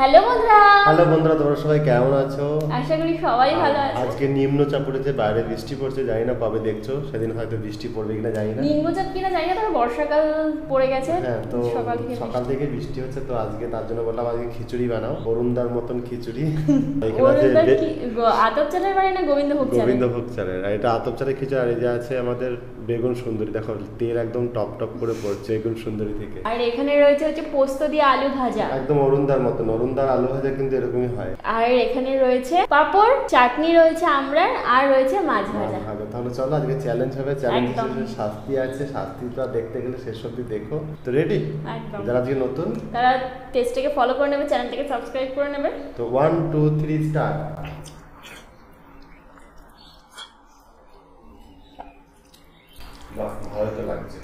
Hello বন্ধুরা। Hello বন্ধুরা, তোমরা সবাই কেমন আছো? আশা করি সবাই ভালো আছে। আজকে নিম্নচাপ পড়েছে, বাইরে বৃষ্টি পড়ছে, জানি না কবে দেখছো, সেদিন হয়তো বৃষ্টি পড়বে কিনা জানি না। নিম্নচাপ কিনা জানি না, তবে বর্ষাকাল পড়ে গেছে। হ্যাঁ, তো সকাল থেকে বৃষ্টি হচ্ছে, তো আজকে তার জন্য বললাম আজকে খিচুড়ি বানাও, অরুণদার মতন খিচুড়ি। আতপ চালের বাড়ি না গোবিন্দভোগ চালের, আর এটা আতপ চালের খিচুড়ি। আর এই যে আছে আমাদের বেগুন সুন্দরী, দেখো তেল একদম টপ টপ করে পড়ছে বেগুন সুন্দরী থেকে। আর এখানে রয়েছে হচ্ছে পোস্ত দিয়ে আলু ভাজা, একদম অরুণদার মতন। অরুণদার আলু ভাজা কিন্তু এরকমই হয়। আর এখানে রয়েছে পাপড়, চাটনি রয়েছে আমড়ার, আর রয়েছে মাছ ভাজা। তাহলে চলো আজকে চ্যালেঞ্জ হবে। চ্যালেঞ্জের শাস্তি আছে, শাস্তি তো আর দেখতে গেলে শেষ অবধি দেখো। তো রেডি? যারা আজকে নতুন তারা পেজটাকে ফলো করে নেবে, চ্যানেলটাকে সাবস্ক্রাইব করে নেবে। তো 1 2 3 স্টার্ট। বাহ, ভালো তো লাগছে।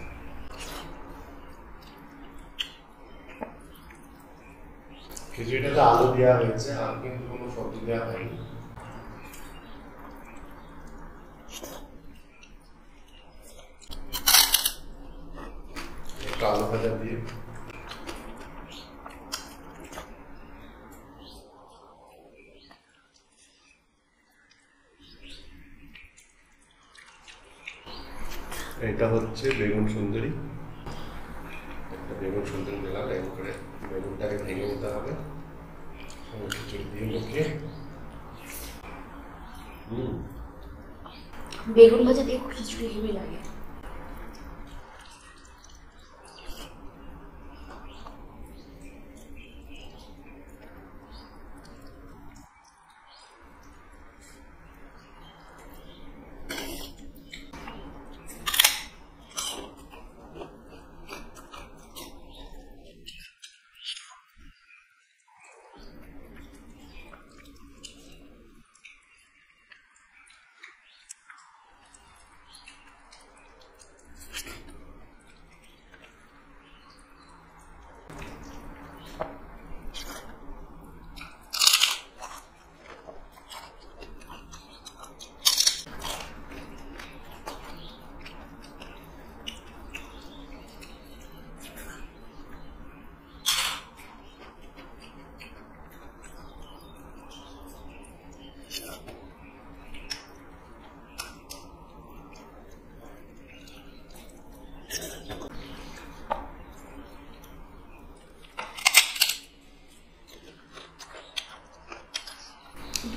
খিচুড়িটাতে আলু দেওয়া হয়েছে, আর কিন্তু কোনো সবজি দেওয়া হয়নি। একটু আলু ভাজা দিয়ে এটা হচ্ছে বেগুন সুন্দরী। একটা বেগুন সুন্দরী নিলাম, এরকম করে বেগুনটাকে ভেঙে নিতে হবে খিচুড়ি দিয়ে মুখে। বেগুন ভাজা দিয়ে খিচুড়ি হেবি লাগে।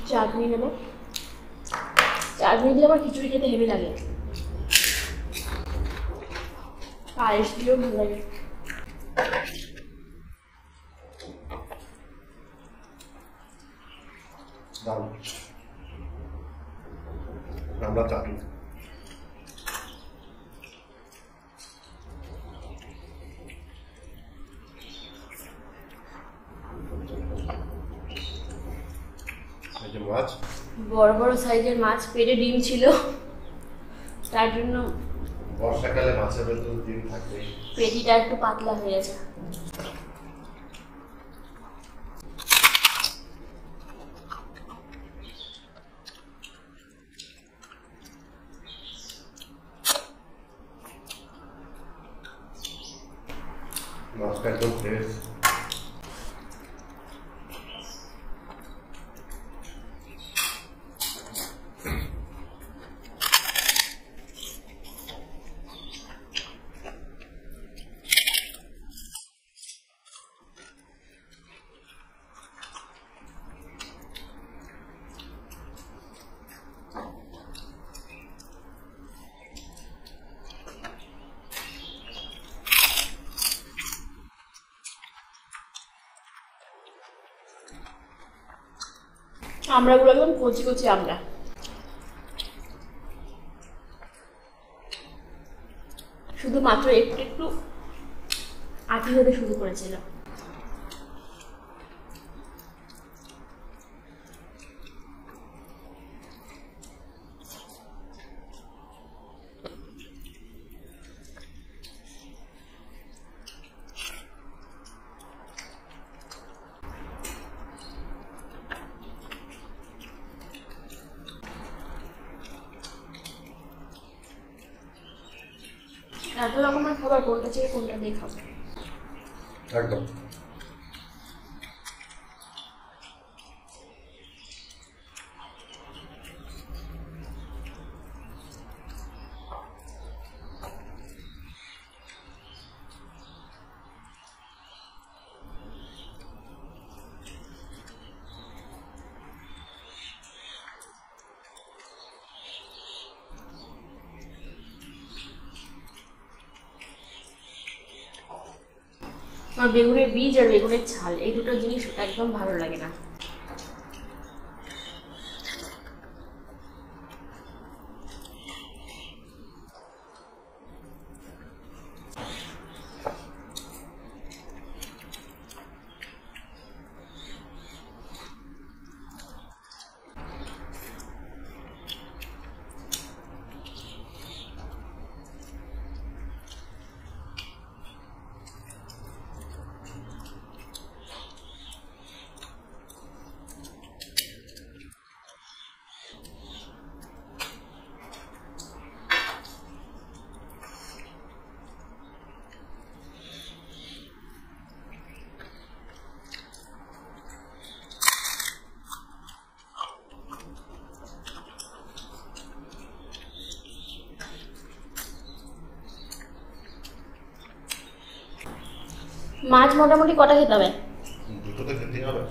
চাটনি নেব, চাটনি দিয়ে আমার খিচুড়ি খেতে হেভি লাগে, পায়েস দিয়েও ভালো লাগে। আমরা চাটনি মাছ, বড় বড় সাইজের মাছ, পেটে ডিম ছিল, তার জন্য বর্ষাকালে মাছের ভেতর ডিম থাকে, পেটিটা একটু পাতলা হয়ে গেছে। মাছটা একদম ফ্রেশ। আমড়াগুলো একদম কচি কচি আমড়া, শুধুমাত্র একটু একটু আঁটি হতে শুরু করেছিল। এত রকমের খাবার কোনটা ছেড়ে কোনটা দিয়ে খাবো? একদম আমার বেগুনের বীজ আর বেগুনের ছাল এই দুটো জিনিস একদম ভালো লাগে না। মাছ মোটামুটি কটা খেতে হবে? দুটো তো খেতে হবে।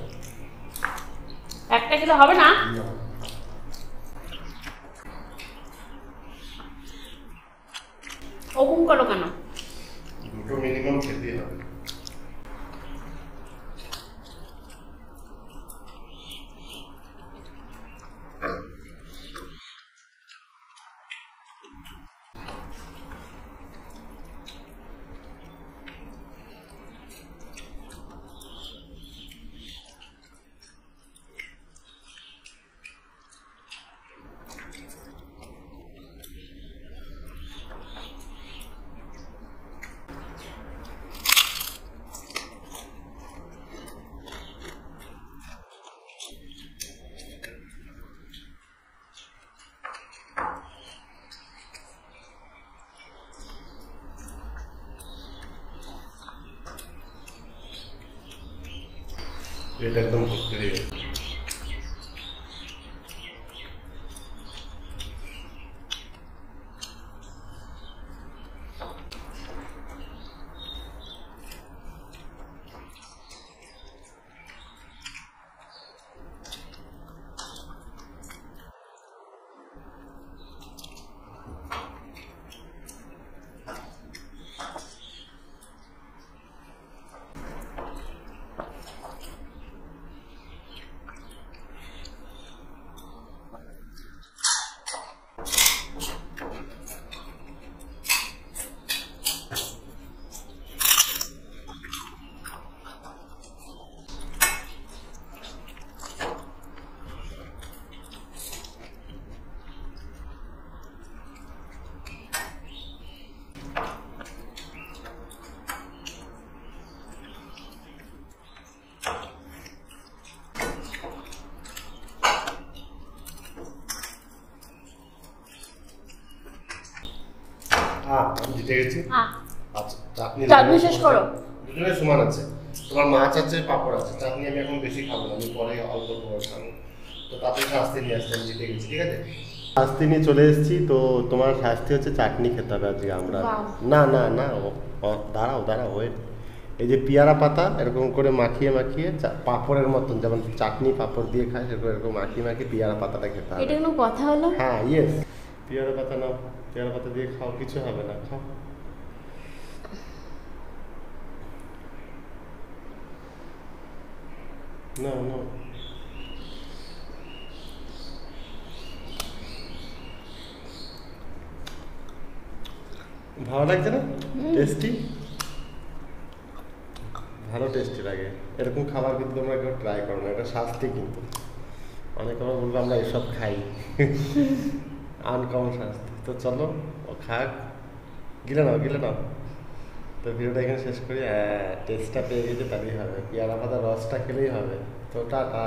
একটা খেলে হবে না? ওরকম করো কেন? দুটো মিনিমাম খেতে হবে। এটা একদম করতে হবে। আমি জিতে গেছি। আচ্ছা, চাটনি শেষ করো। দুজনের সমান আছে। তোমার মাছ আছে, পাপড় আছে। চাটনি আমি এখন বেশি খাবো না, আমি পরে অল্প করে খাবো। তো তাতে শাস্তি নিয়ে আসতে আমি জিতে গেছি, ঠিক আছে? শাস্তি নিয়ে চলে এসেছি। তো তোমার শাস্তি হচ্ছে চাটনি খেতে হবে আজকে আমরা। না না না, দাঁড়াও দাঁড়াও, ওয়েট। এই যে পেয়ারা পাতা এরকম করে মাখিয়ে মাখিয়ে পাঁপড়ের মতন, যেমন চাটনি পাঁপড় দিয়ে খায় সেরকম এরকম মাখিয়ে মাখিয়ে পেয়ারা পাতাটা খেতে হবে। এটা কোনো কথা হলো? হ্যাঁ, ইয়েস। পেয়ারা পাতা নাও, পেয়ারা পাতা দিয়ে খাও, কিছু হবে না, খাও। না না, ভালো লাগছে না? টেস্টি, ভালো টেস্টি লাগে। এরকম খাবার কিন্তু তোমরা কেউ ট্রাই করো না, এটা শাস্তি কিন্তু। অনেক আমার বলবো আমরা এসব খাই, আনকমন শাস্তি। তো চলো, ও খাক, গিলে নাও গিলে নাও। তো ভিডিওটা এখানে শেষ করি। টেস্টটা পেয়ে গেছে, তাহলেই হবে। পেয়ারা পাতার রসটা খেলেই হবে। তো টাটা।